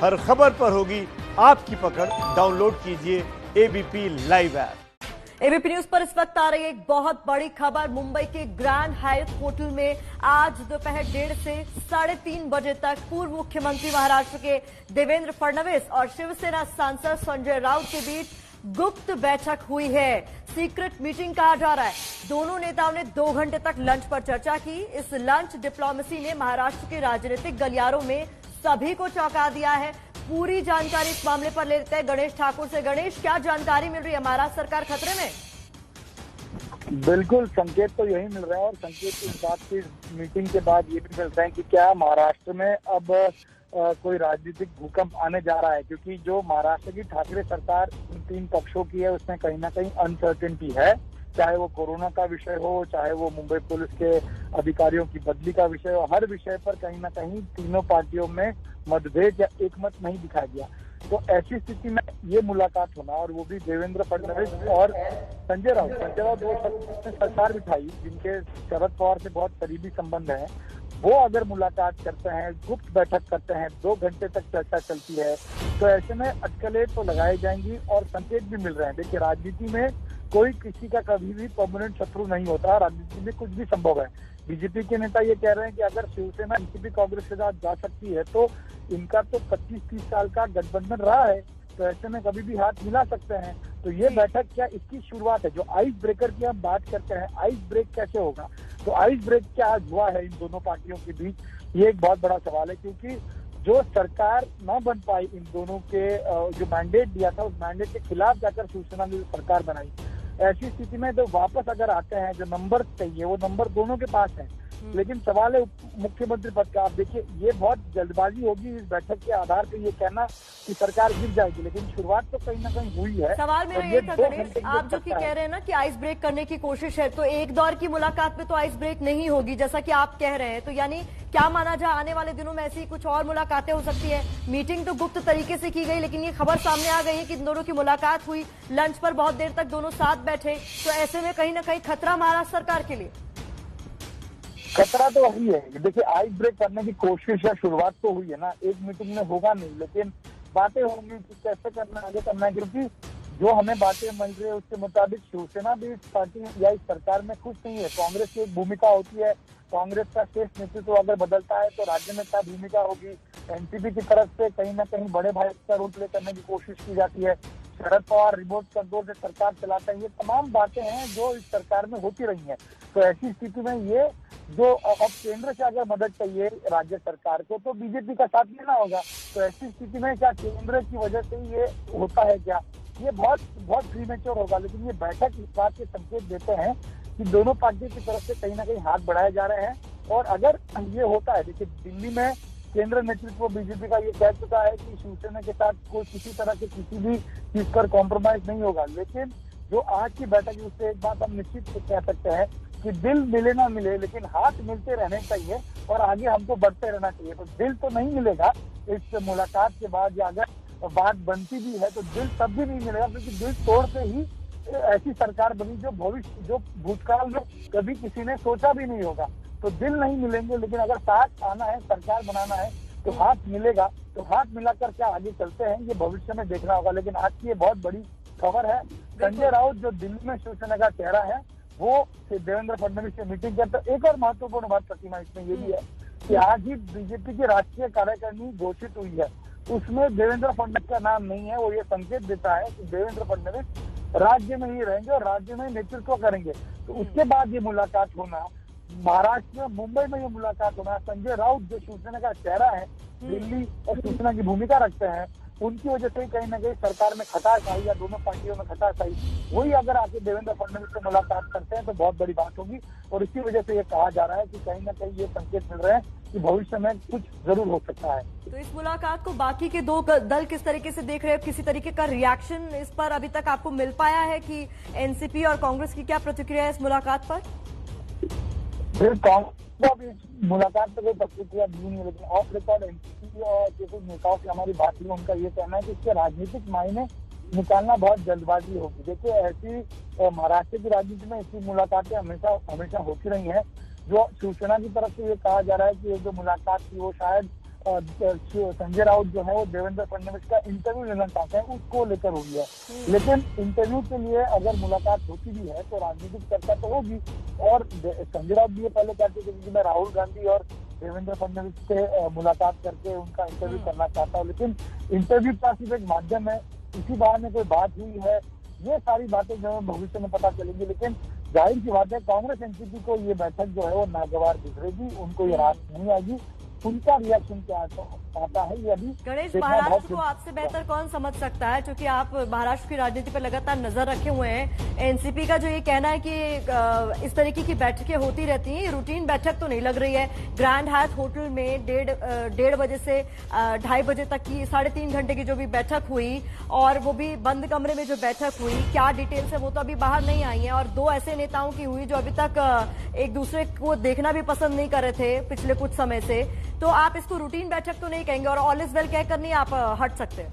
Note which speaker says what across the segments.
Speaker 1: हर खबर पर होगी आपकी पकड़। डाउनलोड कीजिए ABP live app.
Speaker 2: ABP news पर इस वक्त आ रही है एक बहुत बड़ी खबर। मुंबई के ग्रैंड हायत होटल में आज दोपहर 1:30 से 3:30 बजे तक पूर्व मुख्यमंत्री महाराष्ट्र के देवेंद्र फडणवीस और शिवसेना सांसद संजय राउत के बीच गुप्त बैठक हुई है। सीक्रेट मीटिंग कहा जा रहा है। दोनों नेताओं ने 2 घंटे तक लंच पर चर्चा की। इस लंच डिप्लोमेसी ने महाराष्ट्र के राजनीतिक गलियारों में सभी को चौंका दिया है। पूरी जानकारी इस मामले पर लेते हैं गणेश ठाकुर से। गणेश, क्या जानकारी मिल रही है? महाराष्ट्र सरकार खतरे में?
Speaker 3: बिल्कुल, संकेत तो यही मिल रहा है और संकेत इस बात की मीटिंग के बाद ये भी मिल रहे हैं कि क्या महाराष्ट्र में अब कोई राजनीतिक भूकंप आने जा रहा है, क्योंकि जो महाराष्ट्र की ठाकरे सरकार इन 3 पक्षों की है उसमें कहीं ना कहीं अनसर्टेनिटी है। चाहे वो कोरोना का विषय हो, चाहे वो मुंबई पुलिस के अधिकारियों की बदली का विषय हो, हर विषय पर कहीं ना कहीं तीनों पार्टियों में मतभेद या एकमत नहीं दिखाया गया। तो ऐसी स्थिति में ये मुलाकात होना, और वो भी देवेंद्र फडणवीस और संजय राउत वो सरकार बिठाई जिनके शरद पवार से बहुत करीबी संबंध है, वो अगर मुलाकात करते हैं, गुप्त बैठक करते हैं, 2 घंटे तक चर्चा चलती है, तो ऐसे में अटकलें तो लगाई जाएंगी और संकेत भी मिल रहे हैं। देखिए, राजनीति में कोई किसी का कभी भी परमानेंट शत्रु नहीं होता, राजनीति में कुछ भी संभव है। बीजेपी के नेता ये कह रहे हैं कि अगर शिवसेना एनसीपी कांग्रेस के साथ जा सकती है तो इनका तो 25-30 साल का गठबंधन रहा है, तो ऐसे में कभी भी हाथ मिला सकते हैं। तो ये बैठक क्या इसकी शुरुआत है? जो आइस ब्रेकर की हम बात करते हैं, आइस ब्रेक कैसे होगा? तो आइस ब्रेक क्या आज हुआ है इन दोनों पार्टियों के बीच, ये एक बहुत बड़ा सवाल है, क्योंकि जो सरकार न बन पाई इन दोनों के जो मैंडेट दिया था, उस मैंडेट के खिलाफ जाकर शिवसेना ने सरकार बनाई। ऐसी स्थिति में जो वापस अगर आते हैं, जो नंबर चाहिए वो नंबर दोनों के पास है, लेकिन सवाल है मुख्यमंत्री पद का। आप देखिए, ये बहुत जल्दबाजी होगी इस बैठक के आधार पे ये कहना कि सरकार गिर जाएगी, लेकिन शुरुआत तो कहीं ना कहीं हुई है।
Speaker 2: सवाल मेरा ये था गणेश, आप जो कि कह रहे हैं ना कि आइस ब्रेक करने की कोशिश है, तो एक दौर की मुलाकात में तो आइस ब्रेक नहीं होगी जैसा कि आप कह रहे हैं, तो यानी क्या माना जाए आने वाले दिनों में ऐसी कुछ और मुलाकातें हो सकती है? मीटिंग तो गुप्त तरीके से की गई, लेकिन ये खबर सामने आ गई है कि इन दोनों की मुलाकात हुई, लंच पर बहुत देर तक दोनों साथ बैठे, तो ऐसे में कहीं ना कहीं खतरा महाराष्ट्र सरकार के लिए?
Speaker 3: खतरा तो वही है। देखिए, आइस ब्रेक करने की कोशिश या शुरुआत तो हुई है ना, एक मीटिंग में होगा नहीं, लेकिन बातें होंगी कि कैसे करना, आगे करना है, क्योंकि जो हमें बातें मिल रही है उसके मुताबिक शिवसेना भी इस पार्टी या इस सरकार में खुश नहीं है। कांग्रेस की एक भूमिका होती है, कांग्रेस का शीर्ष नेतृत्व अगर बदलता है तो राज्य में क्या भूमिका होगी। एनसीपी की तरफ से कहीं ना कहीं बड़े भाई का रोल प्ले करने की कोशिश की जाती है। शरद पवार रिमोट कंट्रोल से सरकार चलाते हैं। ये तमाम बातें हैं जो इस सरकार में होती रही हैं। तो ऐसी स्थिति में ये जो अब केंद्र से अगर मदद चाहिए राज्य सरकार को, तो बीजेपी का साथ लेना होगा। तो ऐसी स्थिति में क्या केंद्र की वजह से ये होता है क्या? ये बहुत प्रीमेच्योर होगा, लेकिन ये बैठक इस बात के संकेत देते हैं कि दोनों पार्टियों की तरफ से कहीं ना कहीं हाथ बढ़ाए जा रहे हैं। और अगर ये होता है, देखिए दिल्ली में केंद्र नेतृत्व बीजेपी का ये कह चुका है कि शिवसेना के साथ कोई किसी तरह के किसी भी चीज पर कॉम्प्रोमाइज नहीं होगा, लेकिन जो आज की बैठक है उससे एक बात हम निश्चित कह सकते हैं कि दिल मिले ना मिले, लेकिन हाथ मिलते रहने चाहिए और आगे हमको बढ़ते रहना चाहिए। तो दिल तो नहीं मिलेगा इस मुलाकात के बाद, या अगर बात बनती भी है तो दिल तब भी नहीं मिलेगा, क्योंकि दिल तोड़ते ही ऐसी सरकार बनी जो भूतकाल में कभी किसी ने सोचा भी नहीं होगा। तो दिल नहीं मिलेंगे, लेकिन अगर साथ आना है, सरकार बनाना है, तो हाथ मिलेगा। तो हाथ मिलाकर क्या आगे चलते हैं ये भविष्य में देखना होगा। लेकिन आज की ये बहुत बड़ी खबर है। संजय राउत जो दिल्ली में शिवसेना का चेहरा है, वो देवेंद्र फडणवीस से मीटिंग करते। एक और महत्वपूर्ण बात प्रतिमा इसमें ये भी है कि आज ही बीजेपी की राष्ट्रीय कार्यकारिणी घोषित हुई है, उसमें देवेंद्र फडणवीस का नाम नहीं है। वो ये संकेत देता है कि देवेंद्र फडणवीस राज्य में ही रहेंगे और राज्य में नेतृत्व करेंगे। तो उसके बाद ये मुलाकात होना, महाराष्ट्र में मुंबई में ये मुलाकात होना, संजय राउत जो शिवसेना का चेहरा है, दिल्ली और शिवसेना की भूमिका रखते हैं, उनकी वजह से कहीं ना कहीं सरकार में खटास आई या दोनों पार्टियों में खटास आई। वही अगर आके देवेंद्र फडणवीस से मुलाकात करते हैं तो बहुत बड़ी बात होगी। और इसी वजह से ये कहा जा रहा है कि कहीं ना कहीं ये संकेत मिल रहे हैं कि भविष्य में कुछ जरूर हो सकता है।
Speaker 2: तो इस मुलाकात को बाकी के 2 दल किस तरीके से देख रहे हैं? किसी तरीके का रिएक्शन इस पर अभी तक आपको मिल पाया है कि एनसीपी और कांग्रेस की क्या प्रतिक्रिया है इस मुलाकात पर?
Speaker 3: कांग्रेस मुलाकात पर कोई प्रतिक्रिया दी नहीं, लेकिन ऑफ रिकॉर्ड एनसीपी और कुछ नेताओं से हमारी बात हुई, उनका ये कहना है कि इसके राजनीतिक मायने निकालना बहुत जल्दबाजी होगी। देखिए, ऐसी महाराष्ट्र की राजनीति में ऐसी मुलाकातें हमेशा होती रही हैं। जो शिवसेना की तरफ से ये कहा जा रहा है कि ये जो मुलाकात थी वो शायद संजय राउत जो है वो देवेंद्र फडणवीस का इंटरव्यू लेना चाहते हैं, उसको लेकर हुई है। लेकिन इंटरव्यू के लिए अगर मुलाकात होती भी है तो राजनीतिक चर्चा तो होगी। और संजय राउत भी ये पहले कहते थे कि मैं राहुल गांधी और देवेंद्र फडणवीस से मुलाकात करके उनका इंटरव्यू करना चाहता हूँ, लेकिन इंटरव्यू का सिर्फ एक माध्यम है, इसी बारे में कोई बात हुई है, ये सारी बातें जो है भविष्य में पता चलेंगी। लेकिन जाहिर सी बात है कांग्रेस एनसीपी को ये बैठक जो है वो नागवार गुजरेगी, उनको ये रास नहीं आएगी। उनका रिएक्शन क्या आता है ये अभी
Speaker 2: गणेश, महाराष्ट्र को आपसे बेहतर कौन समझ सकता है, क्योंकि आप महाराष्ट्र की राजनीति पर लगातार नजर रखे हुए हैं। एनसीपी का जो ये कहना है कि इस तरीके की बैठकें होती रहती हैं, रूटीन बैठक तो नहीं लग रही है। ग्रैंड हायत होटल में 1:30 बजे से 2:30 बजे तक की 3.5 घंटे की जो भी बैठक हुई, और वो भी बंद कमरे में जो बैठक हुई, क्या डिटेल्स है वो तो अभी बाहर नहीं आई है। और 2 ऐसे नेताओं की हुई जो अभी तक एक दूसरे को देखना भी पसंद नहीं कर रहे थे पिछले कुछ समय से। तो आप इसको रूटीन बैठक तो नहीं कहेंगे, और ऑल इज वेल कहकर नहीं आप हट सकते?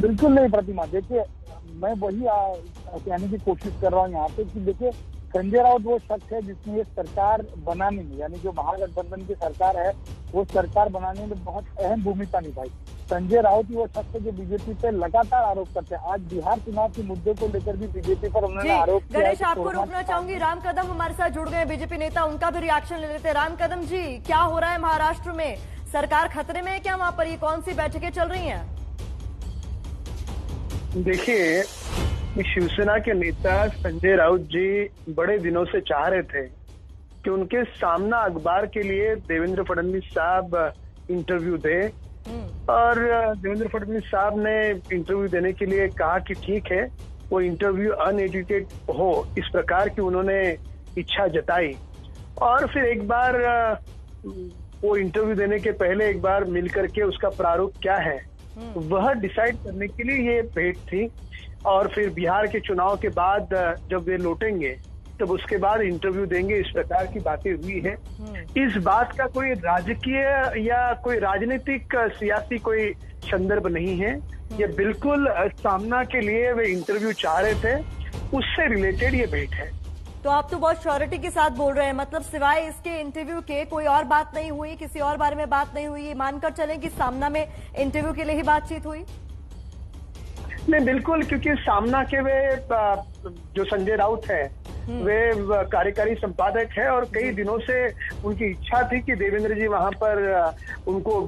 Speaker 3: बिल्कुल नहीं प्रतिमा, देखिए मैं वही कहने की कोशिश कर रहा हूँ यहाँ पे कि देखिए संजय राउत वो शख्स है जिसने ये सरकार बनाने में, यानी जो महागठबंधन की सरकार है वो सरकार बनाने में बहुत अहम भूमिका निभाई। संजय राउत ही वो शख्स है जो बीजेपी पे लगातार आरोप करते हैं। आज बिहार चुनाव के मुद्दे को लेकर भी बीजेपी पर उन्होंने आरोप किया।
Speaker 2: गणेश, आपको रोकना चाहूंगी, राम कदम हमारे साथ जुड़ गए, बीजेपी नेता, उनका भी रिएक्शन ले लेते हैं। राम कदम जी, क्या हो रहा है महाराष्ट्र में? सरकार खतरे में है क्या वहां पर? ये कौन सी बैठकें चल रही हैं?
Speaker 4: देखिए, शिवसेना के नेता संजय राउत जी बड़े दिनों से चाह रहे थे कि उनके सामना अखबार के लिए देवेंद्र फडणवीस साहब इंटरव्यू दें, और देवेंद्र फडणवीस साहब ने इंटरव्यू देने के लिए कहा कि ठीक है, वो इंटरव्यू अनएडिटेड हो, इस प्रकार की उन्होंने इच्छा जताई। और फिर एक बार वो इंटरव्यू देने के पहले एक बार मिल करके उसका प्रारूप क्या है वह डिसाइड करने के लिए ये भेंट थी। और फिर बिहार के चुनाव के बाद जब वे लौटेंगे तब उसके बाद इंटरव्यू देंगे, इस प्रकार की बातें हुई है। इस बात का कोई राजकीय या कोई राजनीतिक सियासी कोई संदर्भ नहीं है। ये बिल्कुल सामना के लिए वे इंटरव्यू चाह रहे थे, उससे रिलेटेड ये भेंट है।
Speaker 2: तो आप तो बहुत श्योरिटी के साथ बोल रहे हैं, मतलब सिवाय इसके इंटरव्यू के कोई और बात नहीं हुई, किसी और बारे में बात नहीं हुई, ये मानकर चलें कि सामना में इंटरव्यू के लिए ही बातचीत हुई?
Speaker 4: नहीं, बिल्कुल, क्योंकि सामना के वे जो संजय राउत है वे कार्यकारी संपादक है, और कई दिनों से उनकी इच्छा थी कि देवेंद्र जी वहां पर उनको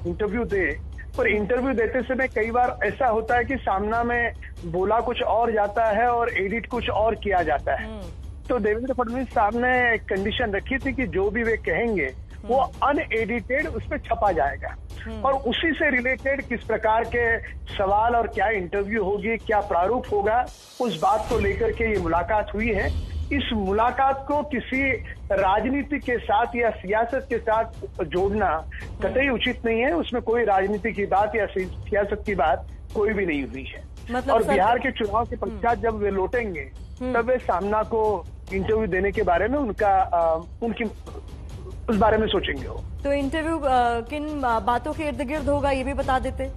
Speaker 4: इंटरव्यू दे। पर इंटरव्यू देते समय कई बार ऐसा होता है कि सामना में बोला कुछ और जाता है और एडिट कुछ और किया जाता है। तो देवेंद्र फडणवीस साहब ने एक कंडीशन रखी थी कि जो भी वे कहेंगे वो अनएडिटेड उस पर छपा जाएगा, और उसी से रिलेटेड किस प्रकार के सवाल और क्या इंटरव्यू होगी, क्या प्रारूप होगा, उस बात को लेकर के ये मुलाकात हुई है। इस मुलाकात को किसी राजनीति के साथ या सियासत के साथ जोड़ना कतई उचित नहीं है। उसमें कोई राजनीति की बात या सियासत की बात कोई भी नहीं हुई है।
Speaker 2: मतलब
Speaker 4: और बिहार के चुनाव के पश्चात जब वे लौटेंगे तब वे सामना को इंटरव्यू देने के बारे में उनकी उस बारे में सोचेंगे वो।
Speaker 2: तो इंटरव्यू किन बातों के इर्द गिर्द होगा ये भी बता देते?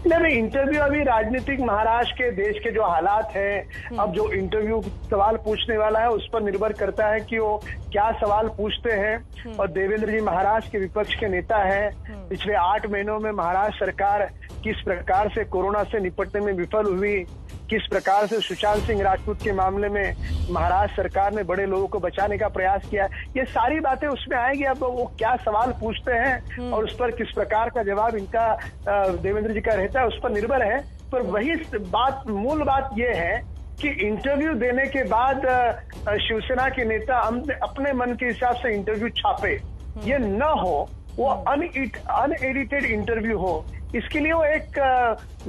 Speaker 4: नहीं, इंटरव्यू अभी राजनीतिक महाराष्ट्र के देश के जो हालात हैं, अब जो इंटरव्यू सवाल पूछने वाला है उस पर निर्भर करता है कि वो क्या सवाल पूछते हैं। और देवेंद्र जी महाराष्ट्र के विपक्ष के नेता हैं। पिछले 8 महीनों में महाराष्ट्र सरकार किस प्रकार से कोरोना से निपटने में विफल हुई, किस प्रकार से सुशांत सिंह राजपूत के मामले में महाराष्ट्र सरकार ने बड़े लोगों को बचाने का प्रयास किया, ये सारी बातें उसमें आएगी। अब वो क्या सवाल पूछते हैं और उस पर किस प्रकार का जवाब इनका देवेंद्र जी का रहता है उस पर निर्भर है। पर वही बात, मूल बात ये है कि इंटरव्यू देने के बाद शिवसेना के नेता अपने मन के हिसाब से इंटरव्यू छापे, ये न हो, वो अनएडिटेड इंटरव्यू हो। इसके लिए वो एक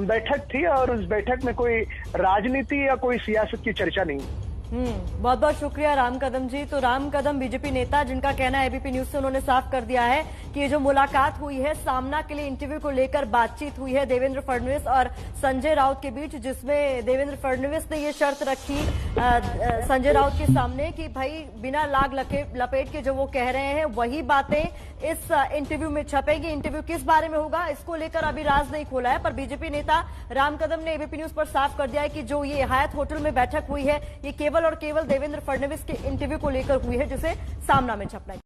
Speaker 4: बैठक थी, और उस बैठक में कोई राजनीति या कोई सियासत की चर्चा नहीं।
Speaker 2: बहुत बहुत शुक्रिया राम कदम जी। तो राम कदम बीजेपी नेता, जिनका कहना है एबीपी न्यूज से उन्होंने साफ कर दिया है कि ये जो मुलाकात हुई है, सामना के लिए इंटरव्यू को लेकर बातचीत हुई है देवेंद्र फडणवीस और संजय राउत के बीच, जिसमें देवेंद्र फडणवीस ने ये शर्त रखी संजय राउत के सामने कि भाई बिना लाग लपेट के जो वो कह रहे हैं वही बातें इस इंटरव्यू में छपेगी। इंटरव्यू किस बारे में होगा इसको लेकर अभी राज नहीं खोला है, पर बीजेपी नेता राम कदम ने एबीपी न्यूज पर साफ कर दिया है कि जो ये हायत होटल में बैठक हुई है ये केवल और केवल देवेंद्र फडणवीस के इंटरव्यू को लेकर हुई है, जिसे सामना में छपना है।